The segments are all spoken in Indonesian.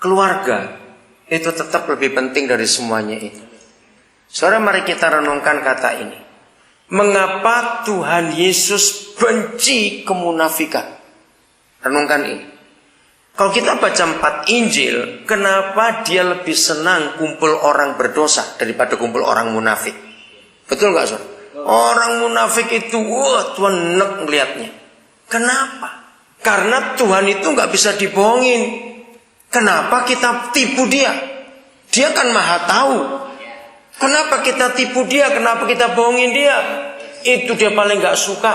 keluarga itu tetap lebih penting dari semuanya itu. Saudara, mari kita renungkan kata ini. Mengapa Tuhan Yesus benci kemunafikan? Renungkan ini. Kalau kita baca 4 Injil, kenapa dia lebih senang kumpul orang berdosa daripada kumpul orang munafik? Betul nggak, saudara? Orang munafik itu, wah, Tuhan enek ngeliatnya. Kenapa? Karena Tuhan itu nggak bisa dibohongin. Kenapa kita tipu dia? Dia kan maha tahu. Kenapa kita tipu dia? Kenapa kita bohongin dia? Itu dia paling nggak suka.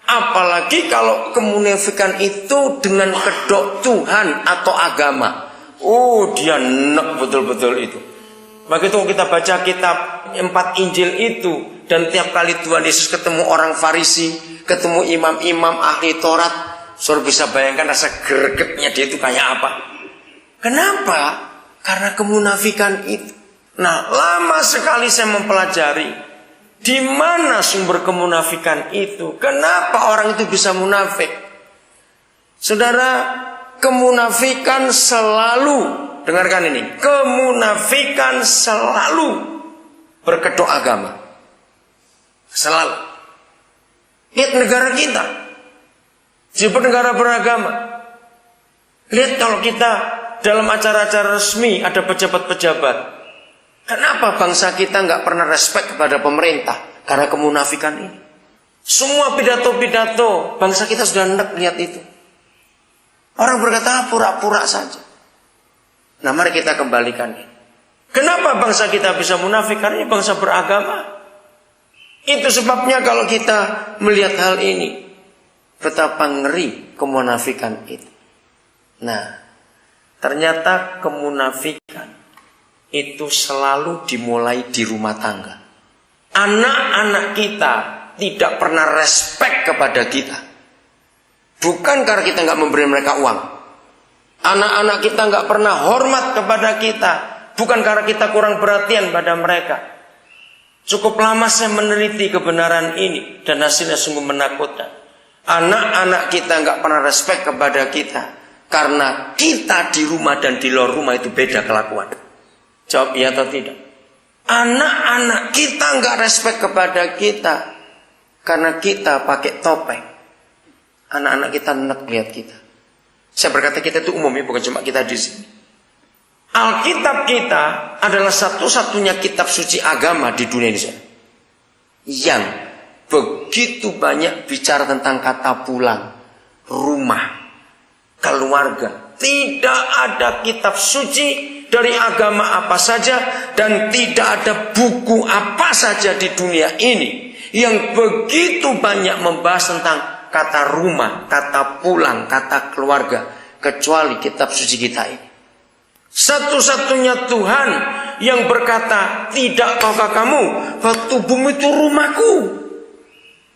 Apalagi kalau kemunafikan itu dengan kedok Tuhan atau agama. Oh, dia enek betul-betul itu. Begitu kita baca kitab 4 Injil itu, dan tiap kali Tuhan Yesus ketemu orang Farisi, ketemu imam-imam ahli Taurat, saudara bisa bayangkan rasa gregetnya dia itu kayak apa. Kenapa? Karena kemunafikan itu. Nah, lama sekali saya mempelajari di mana sumber kemunafikan itu? Kenapa orang itu bisa munafik? Saudara, kemunafikan selalu, dengarkan ini, kemunafikan selalu berkedok agama. Selalu. Lihat negara kita, seperti negara beragama. Lihat kalau kita dalam acara-acara resmi ada pejabat-pejabat. Kenapa bangsa kita nggak pernah respect kepada pemerintah? Karena kemunafikan ini. Semua pidato-pidato bangsa kita sudah enak lihat itu. Orang berkata pura-pura saja. Nah, mari kita kembalikan ini. Kenapa bangsa kita bisa munafik? Karena ini bangsa beragama. Itu sebabnya kalau kita melihat hal ini, betapa ngeri kemunafikan itu. Nah, ternyata kemunafikan itu selalu dimulai di rumah tangga. Anak-anak kita tidak pernah respect kepada kita. Bukan karena kita nggak memberi mereka uang. Anak-anak kita nggak pernah hormat kepada kita. Bukan karena kita kurang perhatian pada mereka. Cukup lama saya meneliti kebenaran ini, dan hasilnya sungguh menakutkan. Anak-anak kita nggak pernah respect kepada kita karena kita di rumah dan di luar rumah itu beda kelakuan. Jawab iya atau tidak? Anak-anak kita nggak respect kepada kita karena kita pakai topeng. Anak-anak kita enak lihat kita. Saya berkata kita itu umum ya, bukan cuma kita di sini. Alkitab kita adalah satu-satunya kitab suci agama di dunia ini, yang begitu banyak bicara tentang kata pulang, rumah, keluarga. Tidak ada kitab suci dari agama apa saja, dan tidak ada buku apa saja di dunia ini yang begitu banyak membahas tentang kata rumah, kata pulang, kata keluarga, kecuali kitab suci kita ini. Satu-satunya Tuhan yang berkata, tidak tahukah kamu bahwa tubuhmu itu rumahku?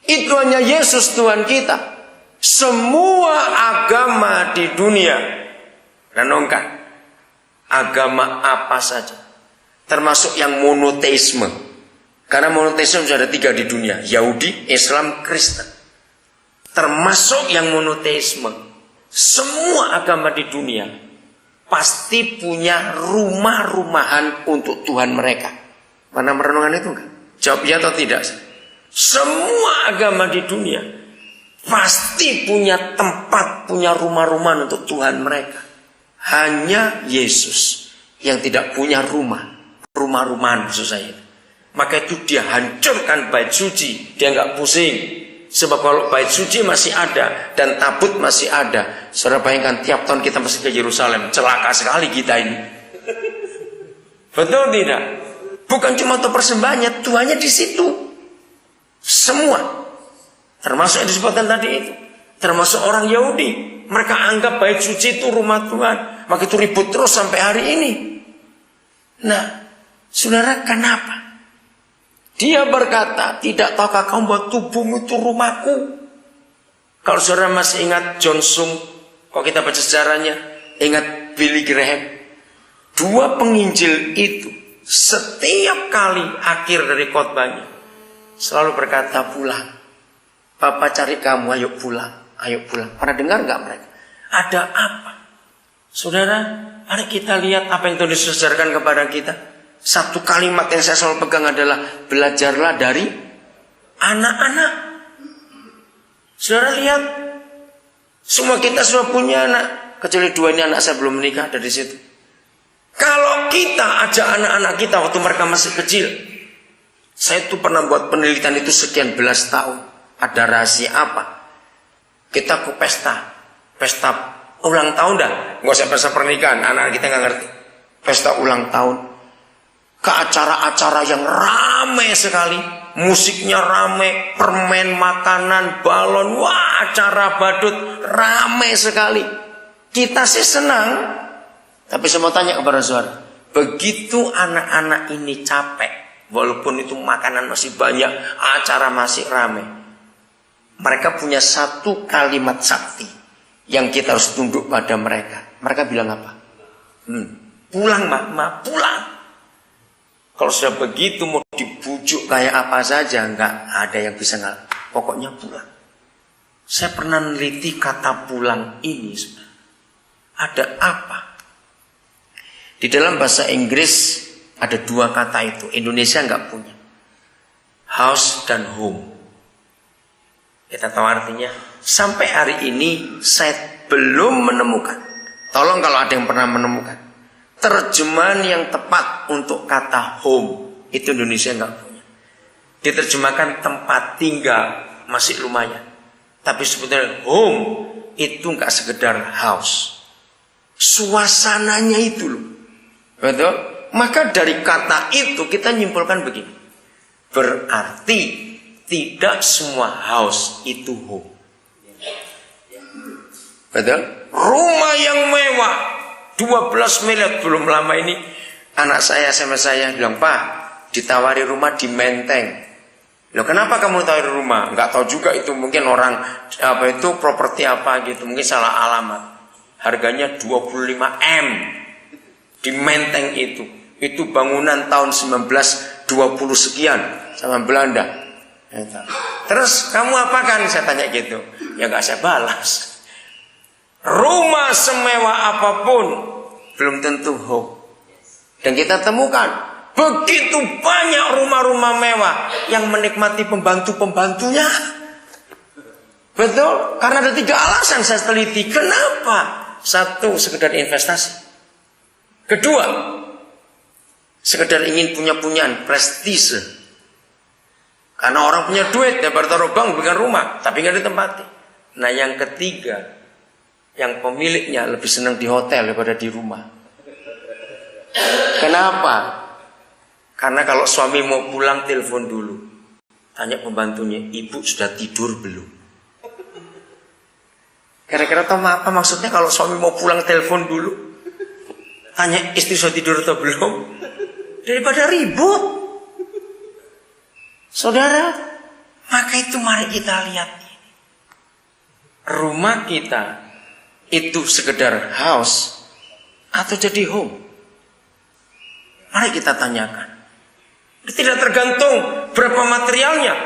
Itu hanya Yesus Tuhan kita. Semua agama di dunia, renungkan, agama apa saja, termasuk yang monoteisme. Karena monoteisme sudah ada 3 di dunia, Yahudi, Islam, Kristen. Termasuk yang monoteisme. Semua agama di dunia pasti punya rumah-rumahan untuk Tuhan mereka. Mana merenungan itu enggak? Jawab ya atau tidak? Semua agama di dunia pasti punya tempat, punya rumah-rumahan untuk Tuhan mereka. Hanya Yesus yang tidak punya rumah-rumahan maksud saya. Maka itu dia hancurkan bait suci, dia nggak pusing. Sebab kalau bait suci masih ada dan tabut masih ada, saudara bayangkan tiap tahun kita mesti ke Yerusalem, celaka sekali kita ini. Betul tidak? Bukan cuma untuk persembahannya, Tuhannya di situ. Semua, termasuk yang disebutkan tadi itu, termasuk orang Yahudi. Mereka anggap bait suci itu rumah Tuhan, maka itu ribut terus sampai hari ini. Nah, saudara, kenapa? Dia berkata, tidak tahukah kamu bahwa tubuhmu itu rumahku? Kalau saudara masih ingat John Sung, kalau kita baca sejarahnya, ingat Billy Graham. 2 penginjil itu setiap kali akhir dari khotbahnya selalu berkata, pulang. Papa cari kamu, ayo pulang, ayo pulang. Pernah dengar nggak mereka? Ada apa? Saudara, Mari kita lihat apa yang Tuhan Yesus ajarkan kepada kita. Satu kalimat yang saya selalu pegang adalah belajarlah dari anak-anak. Saudara lihat, semua kita sudah punya anak, kecuali 2 ini anak saya belum menikah dari situ. Kalau kita ajak anak-anak kita waktu mereka masih kecil, saya tuh pernah buat penelitian itu sekian belas tahun. Ada rahasia apa? Kita ke pesta ulang tahun dah, nggak usah pesta pernikahan, anak-anak kita nggak ngerti. Pesta ulang tahun, ke acara-acara yang ramai sekali, musiknya ramai, permen, makanan, balon, wah acara badut ramai sekali. Kita sih senang, tapi saya mau tanya kepada saudara, begitu anak-anak ini capek, walaupun itu makanan masih banyak, acara masih ramai, mereka punya satu kalimat sakti yang kita harus tunduk pada mereka. Mereka bilang apa? Pulang mak, pulang. Kalau sudah begitu mau dibujuk kayak apa saja, nggak ada yang bisa nggak. Pokoknya pulang. Saya pernah meneliti kata pulang ini. Ada apa? Di dalam bahasa Inggris ada 2 kata itu. Indonesia nggak punya. House dan home. Kita tahu artinya. Sampai hari ini saya belum menemukan. Tolong kalau ada yang pernah menemukan terjemahan yang tepat untuk kata home. Itu Indonesia nggak punya. Diterjemahkan tempat tinggal masih lumayan. Tapi sebetulnya home itu nggak sekedar house. Suasananya itu loh. Betul? Maka dari kata itu kita nyimpulkan begini. Berarti tidak semua house itu home. Betul? Rumah yang mewah 12 miliar belum lama ini anak saya sama saya bilang, "Pak, ditawari rumah di Menteng." Loh, kenapa kamu tawari rumah? Enggak tahu juga itu, mungkin orang apa itu properti apa gitu, mungkin salah alamat. Harganya 25 M di Menteng itu. Itu bangunan tahun 1920 sekian sama Belanda. Terus kamu apakan? Saya tanya gitu. Ya enggak saya balas. Rumah semewah apapun belum tentu home. Dan kita temukan begitu banyak rumah-rumah mewah yang menikmati pembantu-pembantunya. Betul? Karena ada 3 alasan saya teliti. Kenapa? 1, sekedar investasi. Kedua, sekedar ingin punya-punyaan, prestise. Karena orang punya duit, dapat taruh bank, bukan rumah, tapi nggak ditempati. Nah yang ketiga, yang pemiliknya lebih senang di hotel daripada di rumah. Kenapa? Karena kalau suami mau pulang telepon dulu, tanya pembantunya, "Ibu sudah tidur belum?" Kira-kira tahu apa maksudnya kalau suami mau pulang telepon dulu, tanya istri sudah tidur atau belum, daripada ribut. Saudara, maka itu mari kita lihat rumah kita itu sekedar house atau jadi home. Mari kita tanyakan. Tidak tergantung berapa materialnya,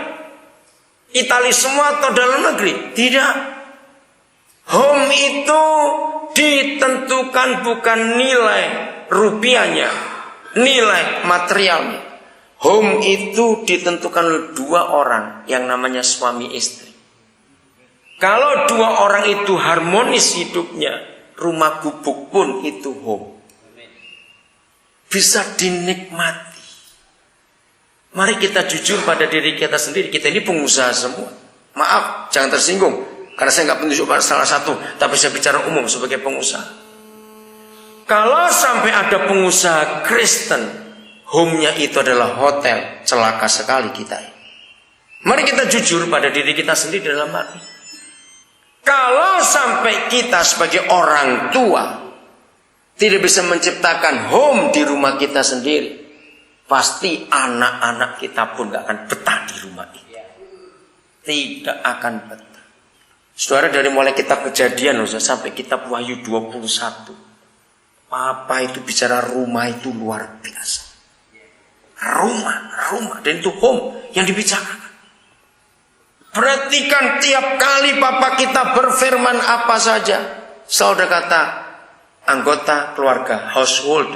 Itali semua atau dalam negeri. Tidak. Home itu ditentukan bukan nilai rupiahnya, nilai materialnya. Home itu ditentukan oleh 2 orang yang namanya suami istri. Kalau 2 orang itu harmonis hidupnya, rumah gubuk pun itu home. Bisa dinikmati. Mari kita jujur pada diri kita sendiri. Kita ini pengusaha semua. Maaf, jangan tersinggung. Karena saya nggak menunjuk salah satu, tapi saya bicara umum sebagai pengusaha. Kalau sampai ada pengusaha Kristen, home-nya itu adalah hotel, celaka sekali kita. Mari kita jujur pada diri kita sendiri dalam hati. Kalau sampai kita sebagai orang tua tidak bisa menciptakan home di rumah kita sendiri, pasti anak-anak kita pun gak akan betah di rumah itu. Tidak akan betah. Saudara, dari mulai kita kejadian sampai kitab Wahyu 21, Papa itu bicara rumah itu luar biasa. Rumah, dan itu home yang dibicarakan. Perhatikan tiap kali Papa kita berfirman apa saja, saudara kata, anggota keluarga, household